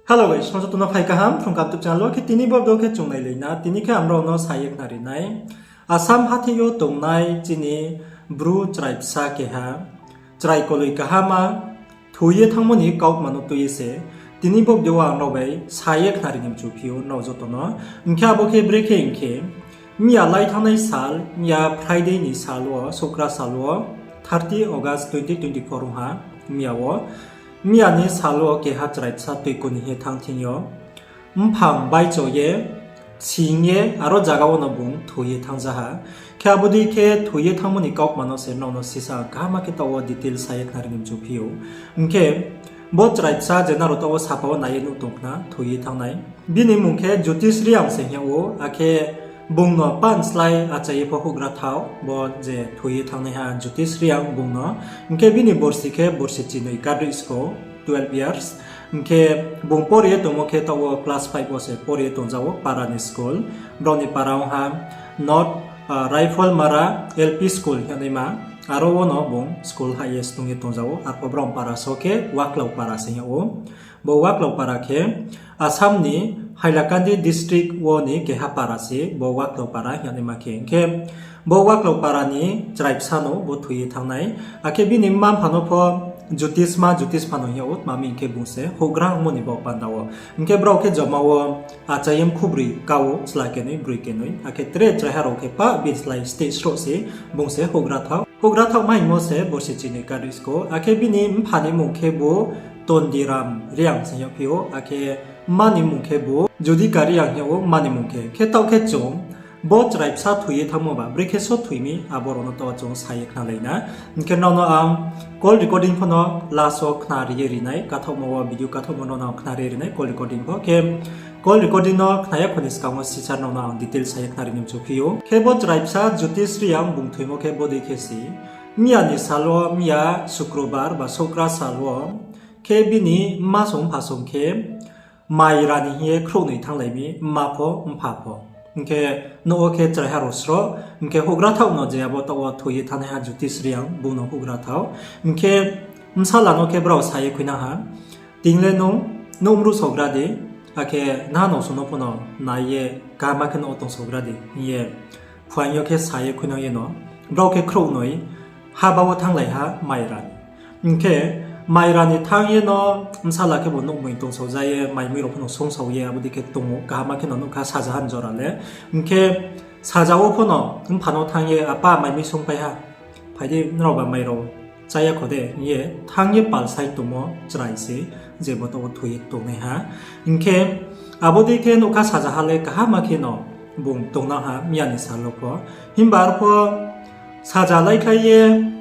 Hello guys, semua tu nak fai kaham from kaptuk channel ke tini bob do ke chungnai leina tini ke amro no sayek nari nai Assam hathiyo tongnai chini bru tribe sa ke ha chrai koloi kahama thuye thangmoni kauk manu tuye se tini bob dewa amro bai sayek nari nim chu phiu no jotono inkha bo ke break he inkhe miya lai thanai sal miya Friday ni salwo sokra salwo 30 August 2024 ha miya wo 미안이 살로 개하트라이 사투이 꾸니 탕팅요 팜 바이조예 칭예 아로 자가오너 붕 토예 탕자하 캬부디 케 토예 탕무니 꼭 마노세 노노 시사 가마케 타워 디테일 사이에 나르님 주피오 음케 보트라이 사 제나로 타워 사파오 나예 누동나 토예 탕나이 비니 뭉케 조티스리 암세냐오 아케 봉너 반슬라이 아차이 포후그라 타오 보제 토이 탕네하 주티스리앙 봉너 인케 비니 보르시케 보르시치노이 카드리스코 12 years 인케 봉포리에 도모케 타오 클래스 5 보세 포리에 돈자오 파라니 스쿨 브로니 파라오하 not rifle mara LP school 야네마 아로오노 봉 스쿨 하이에스 동에 돈자오 아포 브롬 파라소케 와클라우 파라세냐오 보 와클라우 파라케 아삼니 하일라칸디 디스트릭 원이 게하파라시 보와클로 파라 야네마케 게 보와클로 파라니 트라이브 사노 보투이 탕나이 아케비니 맘 파노포 주티스마 주티스파노 야옷 마미 게 부세 호그랑 모니 보판다워 게 브로케 저마워 아차임 쿠브리 카오 슬라케니 브리케노이 아케 트레 트라하로케 파 비슬라이 스테이스로시 봉세 호그라타 마이 모세 보시치니 카리스코 아케비니 파니 몽케보 돈디람 리앙 생여피오 아케 마니 뭉케보 조디 가리앙냐오 마니 뭉케 케타오케종 보 트라이브 사 투이 탐모바 브레케 소 투이미 아보로노 또종 사이에 칸레이나 인케노노 콜 리코딩 포노 라소 크나리에리나이 카토모와 비디오 카토모노나 크나리에리나이 콜 리코딩 포케콜 리코딩노 크나야 코니스카모 시차노나 디테일 사이에 크나리님 조피오 케보 트라이브 사 조티스리앙 뭉투이모 케보 데케시 미야니 살로 미야 수크로바르 바 소크라 살로 케비니 마송 파송케 마이라니 히에 크로니 탕라이미 마포 음파포 인케 노오케 트라하로스로 인케 호그라타우 노제야보 타워 토이 타네하 주티스리앙 부노 호그라타우 인케 음살라노케 브라우 사이 퀴나하 딩레노 노므루 소그라디 아케 나노 소노포노 나이에 가마케 노토 소그라디 이에 푸안요케 사이 퀴나예노 브라우케 크로노이 하바오 탕라이하 마이라니 인케 마이라니 탕예너 음살라케 보노 모인동 소자에 마이미로 포노 송소예 아부디케 동오 가마케 너노 가 사자한 줄알레 인케 사자오 포노 파노 탕예 아빠 마이미 송파야 파이디 너바 마이로 자야 코데 예 탕예 발사이 도모 즈라이시 제보도 토이 동네하 인케 아부디케 노가 사자할레 가마케 너 봉 동나하 미야니 살로포 힘바르포 사자라이카예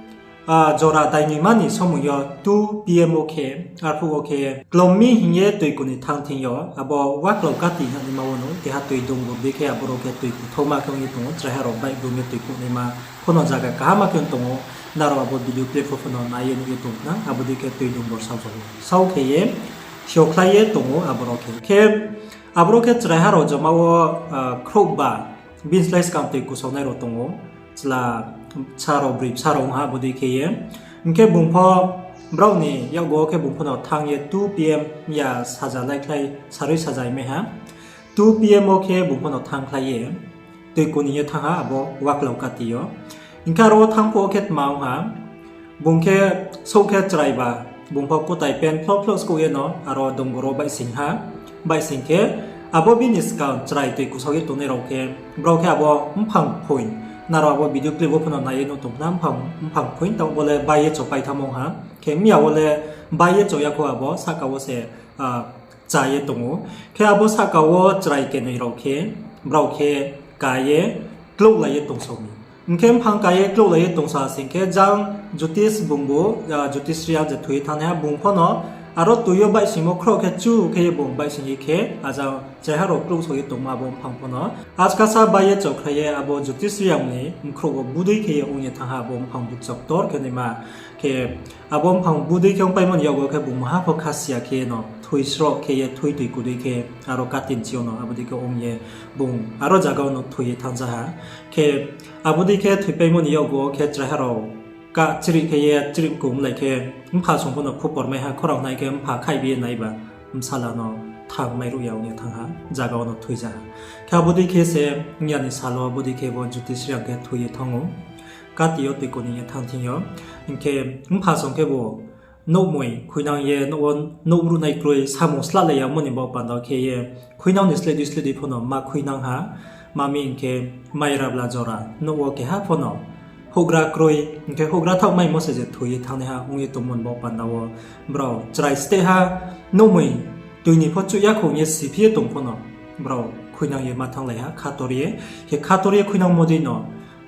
조라 다이니마니 소무여 2 PM 오케 아르푸 오케 글로미 힌예 또이코니 탕팅여 아보 와클로 까티 하니마오노 게하 또이동고 베케 아보로케 또이코 토마경이 동오 트라하로 바이 부메 또이코니마 포노자가 가마경 동오 나로 아보 비디오 플랫폼 나이에니 동나 아보디케 또이동고 사우소 사우케예 쇼클라예 동오 아보로케 케 아보로케 트라하로 조마오 크로바 빈슬라이스 감테이코 소네로 동오 슬라 차로 브립 차롱하 보디케예 인케 붕포 브라우니 야고케 붕포노 탕예 2 PM 야 사자라이클라이 사르이 사자이메하 2 PM 오케 붕포노 탕클라이에 데코니예 탕하 아보 와클라우카티요 인카로 탕포 오케 마우하 붕케 소케 트라이바 붕포 코타이 펜 플로스코예노 아로 동고로 바이싱하 바이싱케 아보 비니스카 트라이 데코 소게 도네로케 브라우케 아보 음팡 포인 나로 아보 비디오 클립 오픈어 나이노 동남 팡 포인트 원래 바이에 쪽바이 타몽하 케미야 원래 바이에 쪽야고 아보 사카오세 자예 동오 케 아보 사카오 트라이케노 이렇게 브라우케 가예 글로라예 동소미 인케 팡가예 글로라예 동사싱 케장 주티스 봉보 주티스리아 제 토이타네 봉포노 아로 또요 바이싱모 크로케 쭈 케예 봉 바이싱이 케 아자 제하로 클로소이 동마 봉 팡포노 아스카사 바이에 쪽크레예 아보 주티스리앙니 크로고 무드이 케예 옹예 탕하 봉 팡부 쪽돌 케네마 케 아봉 팡 무드이 경바이몬 여고 케 봉 마하포 카시아 케노 토이스로 케예 토이도이 구드이 케 아로 까틴 지오노 아보디 케 옹예 봉 아로 자가오노 토이 탕자하 케 아보디 케 토이바이몬 여고 케 트라하로 까 찌리케예 찌리꿈 라이케 음파 송포노 쿠퍼메하 코랑 나이케 음파 카이비에 나이바 음살라노 ทางไม่รู้ยาวเนี่ยทางหาจากเอาหนอถุยจ้าแค่บุตรเคสเงียนิสาลบุตรเคบจุดที่เสียงแค่ถุยทางงูกัดยอดติโกนี่ทางทิ้งยออินเคพาส่งแค่บ่โนมวยคุยนางเย่โนวันโนมรุนในกลุยสามสลัดเลยมันนี่บอกปันดาวเคเย่คุยนางนิสเลดิสเลดิพอนมาคุยนางหามามีอินเคไม่รับลาจอระโนวเคหาพอนหกรากรุยแค่หกราเท่าไม่มอสเจตุยทางนี้ฮะองค์ตุมันบอกปันดาวบราวใจสเตฮะโนมวยตัวนี้พอจุยาคงเยสิพีตรงพอนบราวคุยนางเย่มาทางเลยฮะคาตอรีเฮคาตอรีคุยนางโมดีนอ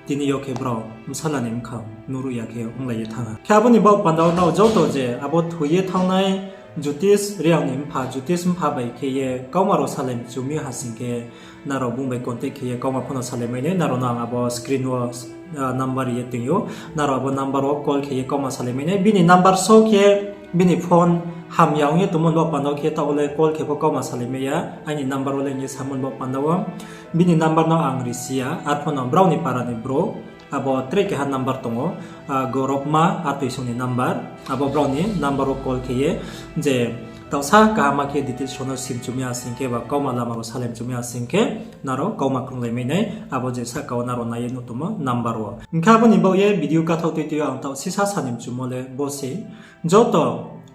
ทีนี้โอเคบราวมุสลิมเขานูรุยาเคองเลยทางแค่บุญนี้บอกปันดาวเราเจ้าตัวเจอาบถุยทางไหนจุดที่เรียงนิมพาจุดที่สมภาไปเคเยก้าวมารอสเลมจุมีหาสิงเคนารบุ้งไปคนเตเคเยก้าวมาพนสเลมเนี่ยนารนางอาบสกรีนวนัมเบอร์เยติงโยนารบุนัมเบอร์วคอลเคเยก้าวมาสเลมเนี่ยบินีนัมเบอร์โซเคบินีโฟนหามยาวเนี่ยตุมันบอกปันดาวเคตาโอเลคอลเคพก้าวมาสเลมเนี่ยอันนี้นัมเบอร์โอเลเนี่ยสามันบอกปันดาวบินีนัมเบอร์น้าอังกฤษยาอาร์พนบราวนี่ปารานี่บรabo trek ha number tongo goropma atuisoni number abo browni number call kheye je tawsa kama ke details sono sim chumya singke ba kauma lamaro salem chumya singke naro kauma krunglai meinai abo je sa kauna ro naye nutumo number wo inkhaboni boye video ka thau tei ang taw sisa sanim chumole bosi joto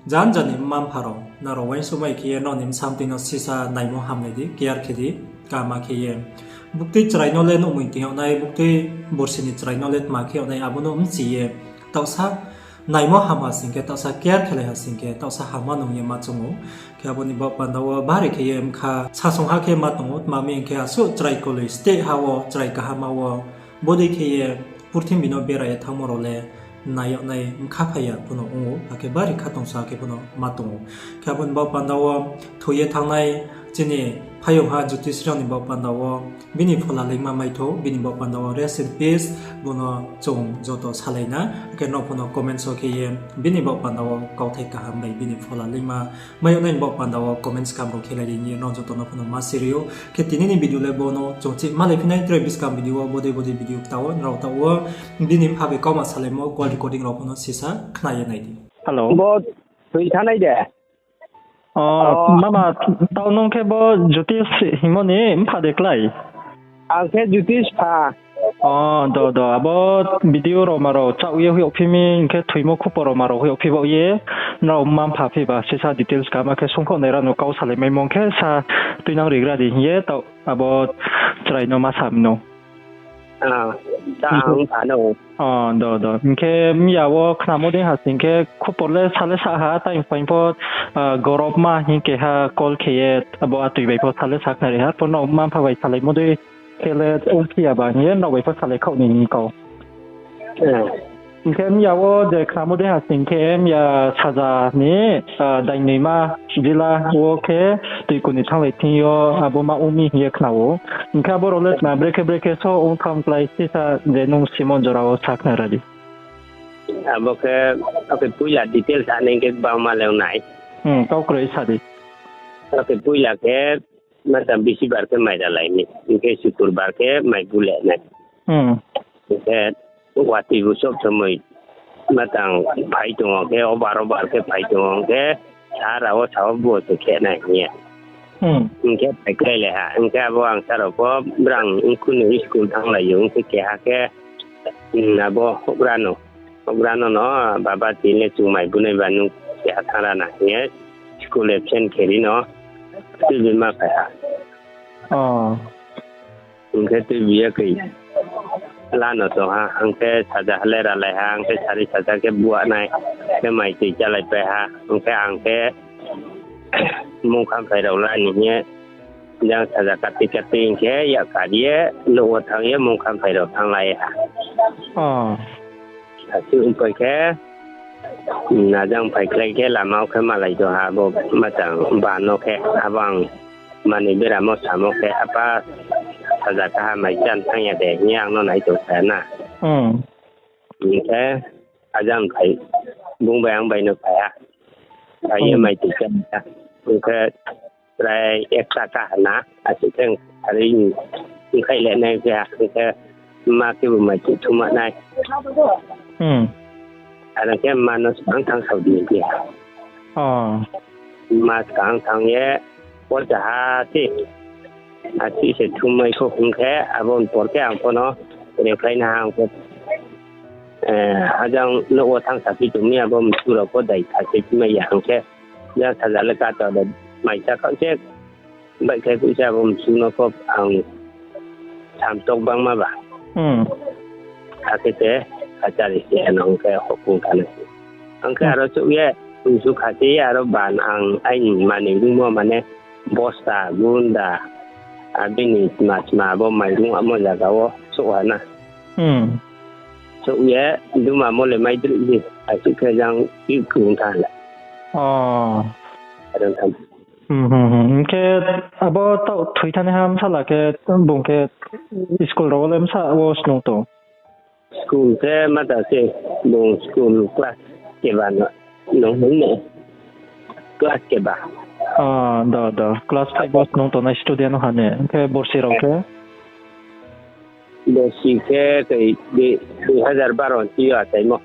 jan jani mam pharo naro wain somai kheye no nim something no sisa naimo hamnedi care khedi kama kheye bukti chrai nole no muin tiang nai bukti borsini chrai nole ma khe nai abono umchiye tawsa naimo hama singke tawsa care khele ha singke tawsa hama no ye ma chungu khe aboni ba pandawa bare khe em kha sasong ha khe ma tongo ma me khe asu chrai kole stay hawo chrai ka hama wo bodi khe ye purthim bino bera ye thamorole nayo nai mkha phaya puno ungu ake bari khatong sa ke puno ma tongo khe abon ba pandawa thoye thangnai chini phayongha jutisrani ba pandawo bini phola leima maitho bini ba pandawo rest in peace bono chong joto salaina ke no phono comments okay ye bini ba pandawo kauthai ka hambai bini phola leima mayo nai ba pandawo comments kam ro khelai ni no joto no phono ma serio ke tinini video le bono chongchi male phinai trevis kam video bode video tawo rau tawo bini phabe kauma salemo call recording ro phono sisa khnai nai di hello bo thui thanai de mama tao nong ke bo jutis himoni mpa deklai angke jutis pha do abo video ro maro chau ye hui ophimi ke thuimo khuporo maro hui ophibo ye no mam pha phi ba sisa details ka ma ke songkho nera no kau sale mai mong ke sa tuinang rigra di ye to abo trai no ma samno ang ano do ke miawo khnamode ha singke khupole sale sa ha time point po gorop ma hinke ha kol kheye abo atui bai po sale sa khare ha to no mam pha bai sale mode kele onkia ba ni no bai po sale khau ni ko ke miawo de khnamode ha singke mia saja ni dai nei ma dila wo ke tui kuni thang lai tin yo abo ma umi ye khlawo inka borole na break so on comply sisa de nung simon jorao sakna radi abo ke ake puya details ane ke ba ma lew nai kau kroi sadi ake puya ke mata bisi bar ke mai dalai ni inke syukur bar ke mai bule nai ke wati busok samoi matang phai tong ke obar ke phai tong ke sara o chaw bo te ke nai ni inke pai kai le ha inke abang sara po brang inkun school thang la yung ke ha ke na boograno no baba tine chu mai bunai banu ke thara na ni school absent kheri no tu bi ma pa ha inke tu bi ya kai lano to ha angke saja lera lai ha angke cari saja ke buat nai ke mai ti jalai pe ha angke mung kham phai dau la ni ye yang saja kati ke ya ka dia lo thang ye mung kham phai dau thang lai ha chu umpai ke na jang phai klai ke la mau ke ma lai to ha bo ma tang ba no ke abang mani bera mo samo ke apa saja ka mai chan thang ya de nyang no nai to sa na ni ke ajang phai bung bang bai no phai ha phai ye mai ti chan ta ke rai eksa ka na asiteng ari ni khai le nai ke ma ke bu mai ti thuma nai ana ke ma no sang thang sau di ke ma sang thang ye po ja ti ti se thumai ko khung khe abon por ke ang pono re khai na ang ko ajang no wa thang sa pi tu mi abom su ro ko dai tha se mai yang khe ya sa la la ka to da mai cha ka che bai khe ku cha bom su no ko ang tham tok bang ma ba ke te ka cha ri se nong ke ho ku kan ang ka ro chu ye su kha ti ya ro ban ang ai ma ni lu mo ma ne bosta gunda abini ma bo mai lu amo la ga wo so wa na so ye du ma mo le mai dri ni a chu ke jang ki ku ta la adon tham ke abo tau thui thane ham sala ke bung ke school ro lem sa wo snong to school ke ma ta se bung school class ke ban no ne class ke ba da class 5 was nong to na student hane ke borsi ro ke borsi ke de 2012 ti ya tai mo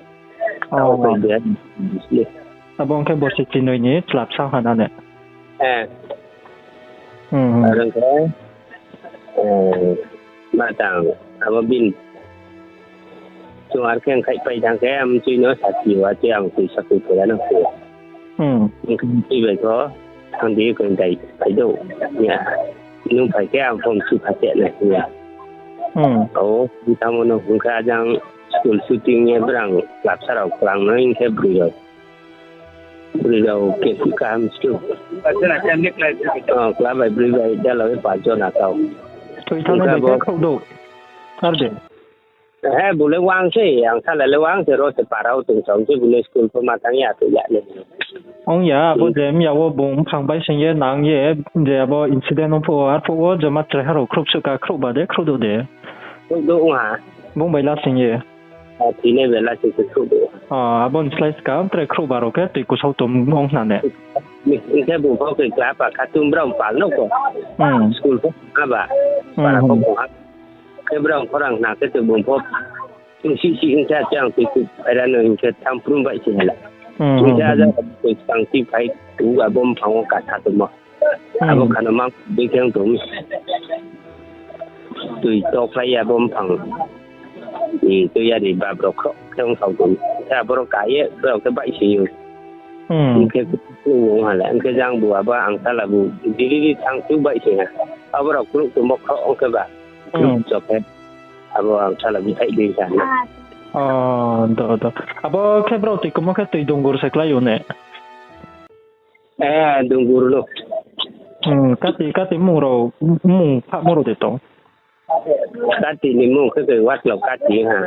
abong ke borsi chinoi ni slap sa hana ne ran ke ma tang abo bin chuar keng khai pai dang ke am chi no sa chi wa chi ang chi sa ku ko na ko chi be ko thang di ko dai pai do ya nu pai ke am phong chu pha te na ya ta mo no hu ka jang school shooting ye brang klap sa rau klang no in ke bri do ke ku ka am stu na chen nik lai klap bai bri bai da lo pa jo na ka thui thang ne ke khau do ar de bule wang se yang sa le wang se ro se parau tung song se bule school ko ma tang ya tu ya le ong ya bo de mi ya wo bong phang bai sing ye nang ye de bo incident no po ar po wo jama tre haro khrop su ka khrop ba de khrop do de do ha bong bai la sing ye ti ne ve la se khrop do bon slice ka tre khrop ba ro ke ti ku sau tum ong na ne mi ke bu ko ke kla pa ka tum bram pa no ko school ko ba para ko ko ke brang korang na ke tu bom pop si ingka chang ti ku ada no ingka tham prum bai si hala ingka ja ko sang ti pai tu a bom phang ka tha tu ma abo khana ma bi keng tu tu to pai a bom phang ni tu ya di ba bro kho keng sau tu ta bro ka ye bro ke bai si yu ingka ku wo hala ingka jang bu ba ang ta la bu di thang tu bai si ha abo ku tu mo kho ong ke ba cho phép abo ang sala bi thai đi sana da abo ke bro ti como ke ti dongur se klayo ne dongur lo kati mu ro mu pha mu ro de to kati ni mu ke wat lo kati ha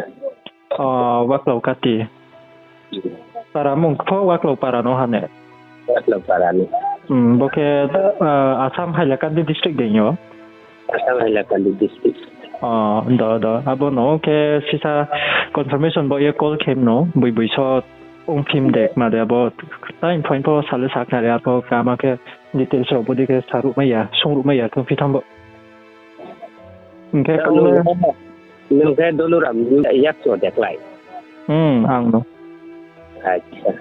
wat lo kati para mu pho wat lo para no ha ne wat lo para ni bo ke asam hailakandi district de yo asam hailakandi district da abo no ke sisa confirmation bo ye call kem no bui so ong phim dek ma de abo time point po sal sak na ya po ka ma ke details ro bo de ke saru ma ya sung ru ma ya ko phi tham bo ke ko le ke doluram yak so dek lai ang no acha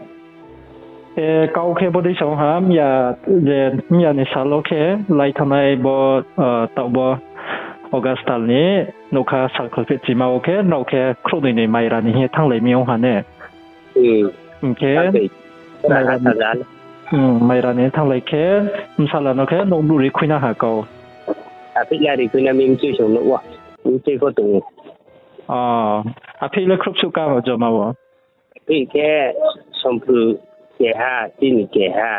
kau ke bo de so ham ya je ya ni salo ke lai thanai bo ta bo Augustal ni nokha circle pe chima oke noke khroni ni maira ni he thanglai miong hane ke maira ni thanglai ke msala no ke no blu ri khuina ha ko api la ri khuina mim chi so no wa u chi ko tu api le khrop su ka ma jo ma wa pi ke sompru ke ha tin ke ha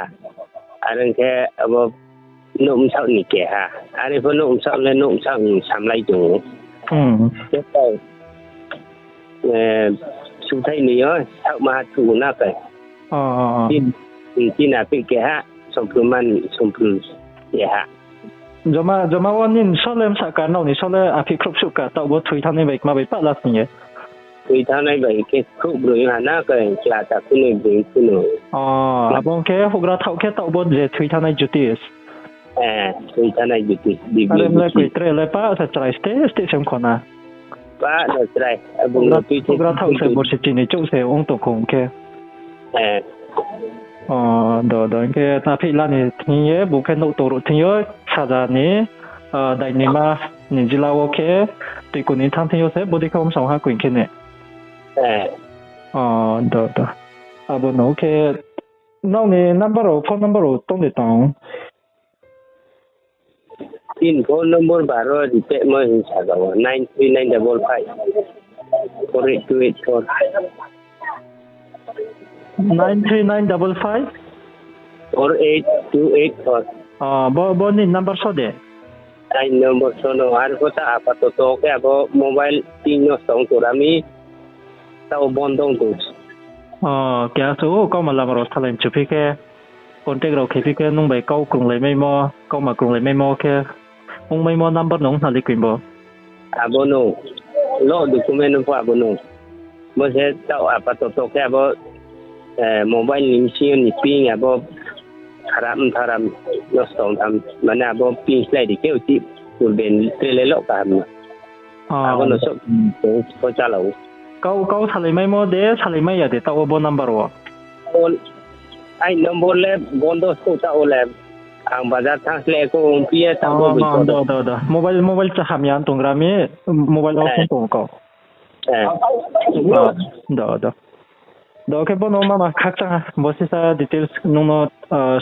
aran ke abo nôm sau ni ke ha are pho nôm sau le nôm sau sam lai tu ke ta su thai ni yo sau ma tu na pe tin na pi ke ha sompru man sompru ke ha joma wanin solem saka no ni sole api krop su ka ta bo thui thane bai ma bai pa la sin ye thui thane bai ke khop bro ha na ka kla ta ku ni bi ku no abong ke hogra thau ke ta bo je thui thane jutis thui thane jutis di bi le ku tre le pa sa trai ste sem khona pa da trai abong la pi hogra thau se bo se chini chou se ong to khong ke 더 이게 나피라니 팅예 부케노 도로 팅요 사자니 다이니마 니질라오케 티코니 탕팅요세 보디컴 성하고 있겠네. 더. 아버노 오케 나오니 넘버로 폰 넘버로 동네동. Tin phone number baru di pek mo insagawa 93955 4824 93955 48284 boni number sode. Ay number sono har kota apa to ke abo mobile tinyo song turami tao bondong tu kaya so ko malamaro thalim chupike contact ro khepike nung bai kau krung lai mai mo kau ma krung lai mai mo ke ung mai mo number nong thali kwimbo abo no lo document po abo no mo se tao apa to ke abo mobile nim siun ni ping abo tharam no song tham mana abo ping slide di keu ti kurben tele lo kam abo no so ko chalo kau thali mai mo de thali mai ya de tao bo number wo ai number le bondo so tao le ang bazar thang le ko pia tao bo do mobile cha ham yan tungrami mobile option tong ko do ke bono mama khakta bosisa details no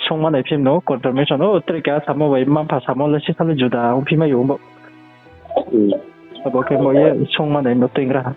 songman epim no confirmation no trika samo bai mam pha samo le sisale juda upima yo abo ke mo ye songman no tingra